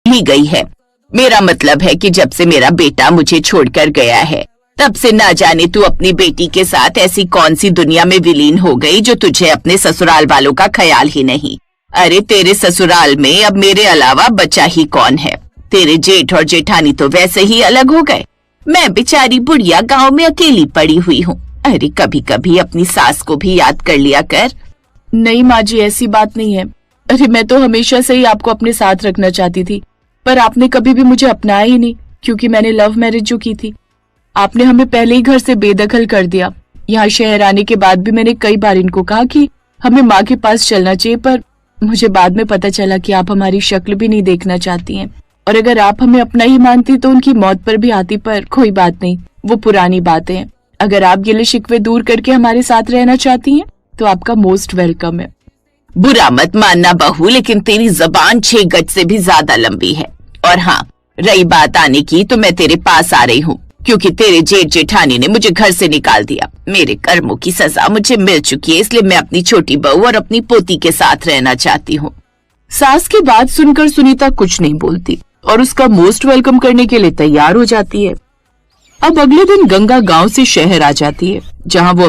ही गई है। मेरा मतलब है कि जब से मेरा बेटा मुझे छोड़कर गया है, तब से ना जाने तू अपनी बेटी के साथ ऐसी कौन सी दुनिया में विलीन हो गई जो तुझे अपने ससुराल वालों का ख्याल ही नहीं। अरे तेरे ससुराल में अब मेरे अलावा बचा ही कौन है? तेरे जेठ और जेठानी तो वैसे ही अलग हो गए। मैं बेचारी बुढ़िया गांव में अकेली पड़ी हुई हूँ। अरे कभी कभी अपनी सास को भी याद कर लिया कर। नहीं माँ जी, ऐसी बात नहीं है। अरे मैं तो हमेशा से ही आपको अपने साथ रखना चाहती थी, पर आपने कभी भी मुझे अपनाया ही नहीं, क्योंकि मैंने लव मैरिज जो की थी। आपने हमें पहले ही घर से बेदखल कर दिया। यहाँ शहर आने के बाद भी मैंने कई बार इनको कहा कि हमें माँ के पास चलना चाहिए, पर मुझे बाद में पता चला कि आप हमारी शक्ल भी नहीं देखना चाहती हैं, और अगर आप हमें अपना ही मानती तो उनकी मौत पर भी आती, पर कोई बात नहीं, वो पुरानी बातें हैं। अगर आप गिले शिकवे दूर करके हमारे साथ रहना चाहती हैं तो आपका मोस्ट वेलकम है। बुरा मत मानना बहू, लेकिन तेरी जबान 6 गज से भी ज्यादा लंबी है। और हाँ, रही बात आने की, तो मैं तेरे पास आ रही हूँ क्योंकि तेरे जेठ जेठानी ने मुझे घर से निकाल दिया। मेरे कर्मों की सजा मुझे मिल चुकी है, इसलिए मैं अपनी छोटी बहू और अपनी पोती के साथ रहना चाहती हूँ। सास की बात सुनकर सुनीता कुछ नहीं बोलती और उसका मोस्ट वेलकम करने के लिए तैयार हो जाती है। अब अगले दिन गंगा गांव से शहर आ जाती है, जहां वो